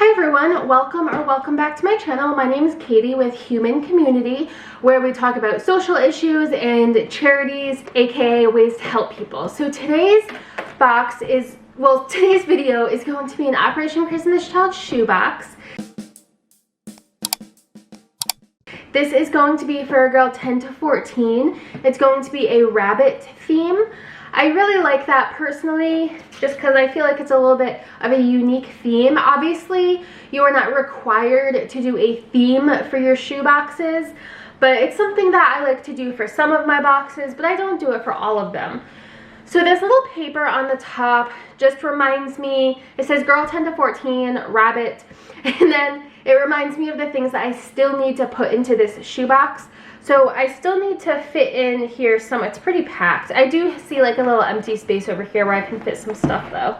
Hi everyone, welcome back to my channel. My name is Katie with HumanCommUNITY, where we talk about social issues and charities, aka ways to help people. So today's video is going to be an Operation Christmas Child shoebox. This is going to be for a girl 10 to 14. It's going to be a rabbit theme. I really like that personally, just because I feel like it's a little bit of a unique theme. Obviously, you are not required to do a theme for your shoe boxes, but it's something that I like to do for some of my boxes, but I don't do it for all of them. So this little paper on the top just reminds me, it says girl 10 to 14, rabbit, and then it reminds me of the things that I still need to put into this shoebox. So I still need to fit in here some, it's pretty packed. I do see like a little empty space over here where I can fit some stuff though.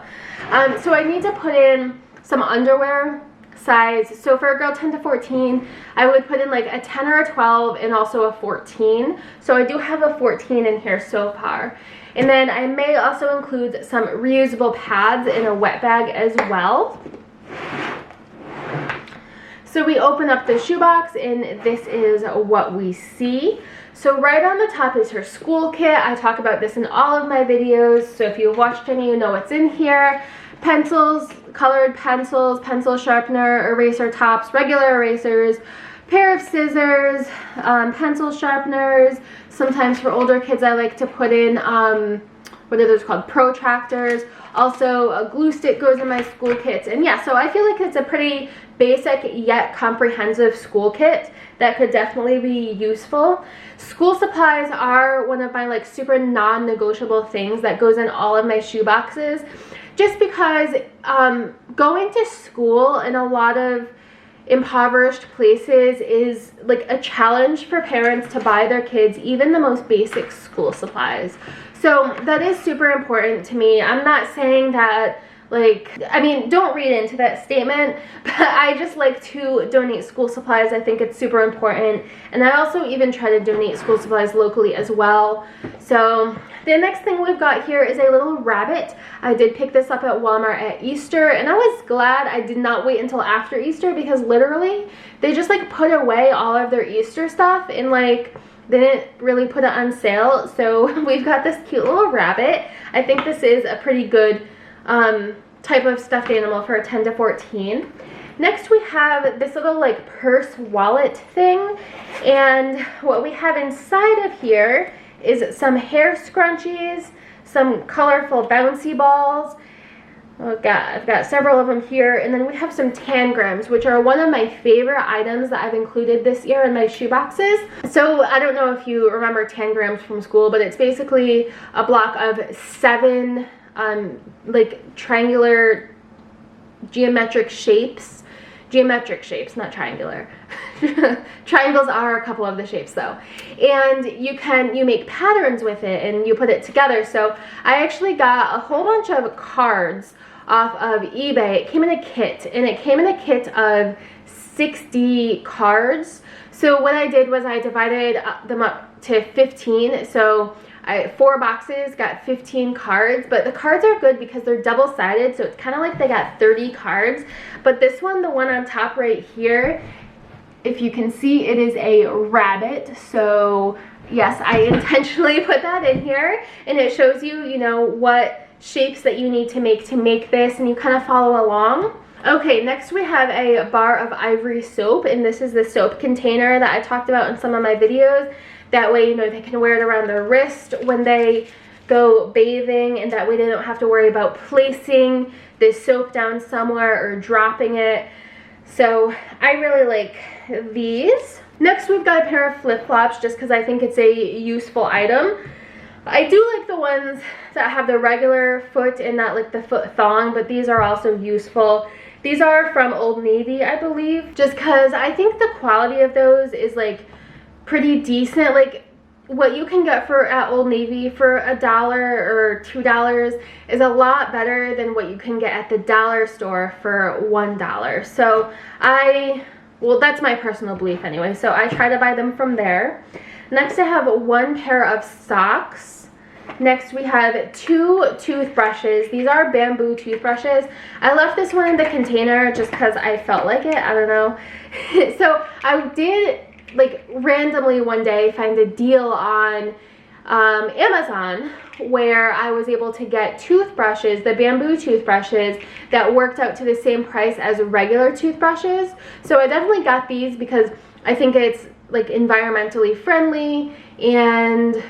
So I need to put in some underwear size. So for a girl 10 to 14, I would put in like a 10 or a 12 and also a 14. So I do have a 14 in here so far. And then I may also include some reusable pads in a wet bag as well. So we open up the shoebox and this is what we see. So right on the top is her school kit. I talk about this in all of my videos, so if you've watched any, you know what's in here. Pencils, colored pencils, pencil sharpener, eraser tops, regular erasers, pair of scissors, pencil sharpeners. Sometimes for older kids I like to put in, what are those called, protractors. Also a glue stick goes in my school kits. And yeah, so I feel like it's a pretty basic yet comprehensive school kit that could definitely be useful. School supplies are one of my like super non-negotiable things that goes in all of my shoe boxes, just because going to school in a lot of impoverished places is like a challenge for parents to buy their kids even the most basic school supplies. So that is super important to me. I'm not saying that, like, I mean, don't read into that statement, but I just like to donate school supplies. I think it's super important. And I also even try to donate school supplies locally as well. So the next thing we've got here is a little rabbit. I did pick this up at Walmart at Easter, and I was glad I did not wait until after Easter, because literally they just like put away all of their Easter stuff and like they didn't really put it on sale. So we've got this cute little rabbit. I think this is a pretty good type of stuffed animal for a 10 to 14. Next we have this little like purse wallet thing, and what we have inside of here is some hair scrunchies, some colorful bouncy balls. Oh God, I've got several of them here, and then we have some tangrams, which are one of my favorite items that I've included this year in my shoe boxes. So I don't know if you remember tangrams from school, but it's basically a block of 7 like triangular geometric shapes, not triangular. Triangles are a couple of the shapes though, and you make patterns with it and you put it together. So I actually got a whole bunch of cards off of eBay. It came in a kit, and it came in a kit of 60 cards. So what I did was I divided them up to 15. So 4 boxes got 15 cards, but the cards are good because they're double-sided, so it's kind of like they got 30 cards. But this one, the one on top right here, if you can see, it is a rabbit. So yes, I intentionally put that in here, and it shows you, you know, what shapes that you need to make this, and you kind of follow along. Okay, next we have a bar of ivory soap, and this is the soap container that I talked about in some of my videos. That way, you know, they can wear it around their wrist when they go bathing, and that way they don't have to worry about placing this soap down somewhere or dropping it. So I really like these. Next we've got a pair of flip-flops, just because I think it's a useful item. I do like the ones that have the regular foot and not like the foot thong, but these are also useful. These are from Old Navy, I believe, just because I think the quality of those is like pretty decent. Like what you can get at Old Navy for $1 or $2 is a lot better than what you can get at the dollar store for $1. So well, that's my personal belief anyway, so I try to buy them from there. Next I have one pair of socks. Next we have 2 toothbrushes. These are bamboo toothbrushes. I left this one in the container just because I felt like it. I don't know. So I did like randomly one day find a deal on Amazon where I was able to get toothbrushes, the bamboo toothbrushes, that worked out to the same price as regular toothbrushes. So I definitely got these because I think it's like environmentally friendly and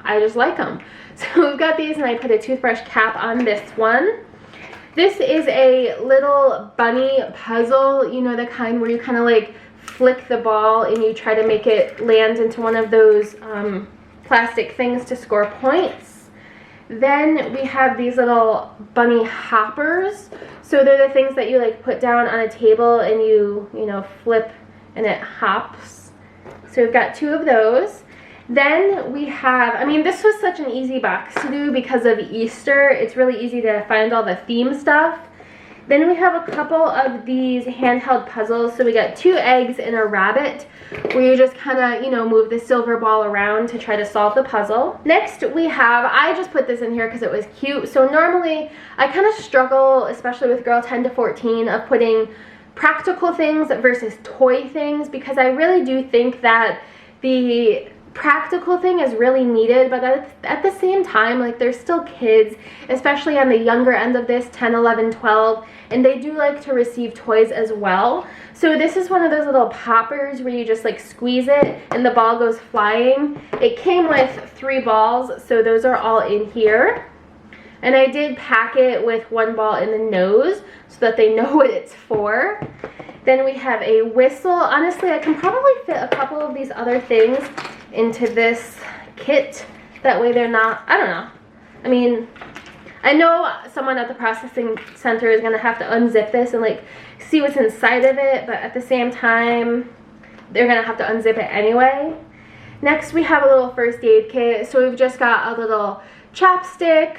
I just like them. So we've got these, and I put a toothbrush cap on this one. This is a little bunny puzzle, you know, the kind where you kind of like flick the ball and you try to make it land into one of those plastic things to score points. Then we have these little bunny hoppers. So they're the things that you like put down on a table and you know, flip and it hops. So we've got 2 of those. Then we have, I mean, this was such an easy box to do because of Easter. It's really easy to find all the theme stuff. Then we have a couple of these handheld puzzles. So we got 2 eggs and a rabbit where you just kind of, you know, move the silver ball around to try to solve the puzzle. Next we have, I just put this in here because it was cute. So normally I kind of struggle, especially with girl 10 to 14, of putting practical things versus toy things, because I really do think that the practical thing is really needed, but at the same time, like, they're still kids, especially on the younger end of this, 10, 11, 12, and they do like to receive toys as well. So this is one of those little poppers where you just like squeeze it and the ball goes flying. It came with 3 balls, so those are all in here. And I did pack it with 1 ball in the nose so that they know what it's for. Then we have a whistle. Honestly, I can probably fit a couple of these other things into this kit. That way they're not, I don't know. I mean, I know someone at the processing center is gonna have to unzip this and like see what's inside of it, but at the same time, they're gonna have to unzip it anyway. Next, we have a little first aid kit. So we've just got a little chapstick,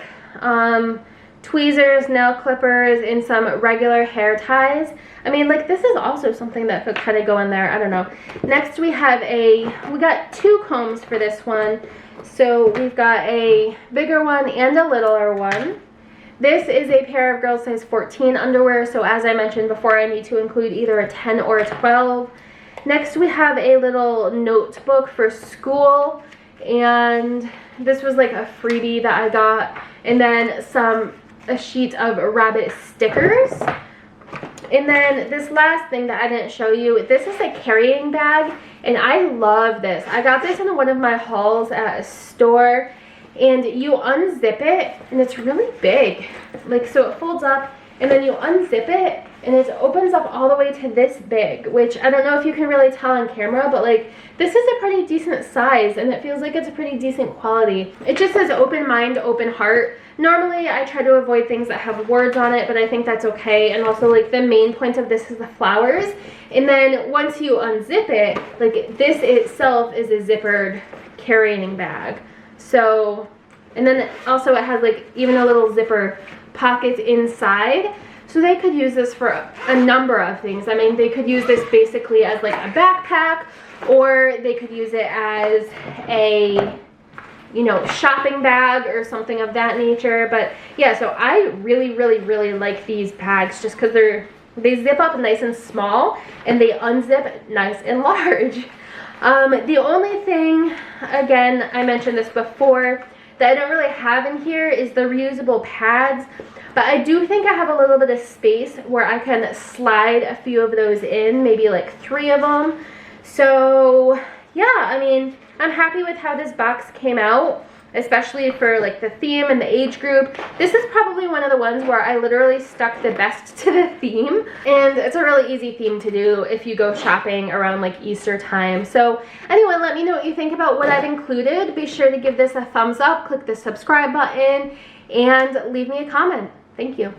tweezers, nail clippers, and some regular hair ties. I mean, like, this is also something that could kind of go in there. I don't know. Next, we got 2 combs for this one. So we've got a bigger one and a littler one. This is a pair of girl size 14 underwear. So as I mentioned before, I need to include either a 10 or a 12. Next, we have a little notebook for school. And this was like a freebie that I got. And then a sheet of rabbit stickers. And then this last thing that I didn't show you, this is a carrying bag, and I love this. I got this in one of my hauls at a store, and you unzip it, and it's really big. Like, so it folds up, and then you unzip it, and it opens up all the way to this big, which I don't know if you can really tell on camera, but like, this is a pretty decent size, and it feels like it's a pretty decent quality. It just says open mind, open heart. Normally, I try to avoid things that have words on it, but I think that's okay. And also, like, the main point of this is the flowers. And then once you unzip it, like, this itself is a zippered carrying bag. So, and then also it has, like, even a little zipper pocket inside. So they could use this for a number of things. I mean, they could use this basically as, like, a backpack, or they could use it as a, you know, shopping bag or something of that nature. But yeah, so I really, really, really like these bags just because they zip up nice and small and they unzip nice and large. The only thing, again, I mentioned this before, that I don't really have in here is the reusable pads. But I do think I have a little bit of space where I can slide a few of those in, maybe like 3 of them. So yeah, I mean, I'm happy with how this box came out, especially for like the theme and the age group. This is probably one of the ones where I literally stuck the best to the theme, and it's a really easy theme to do if you go shopping around like Easter time. So anyway, let me know what you think about what I've included. Be sure to give this a thumbs up, click the subscribe button, and leave me a comment. Thank you.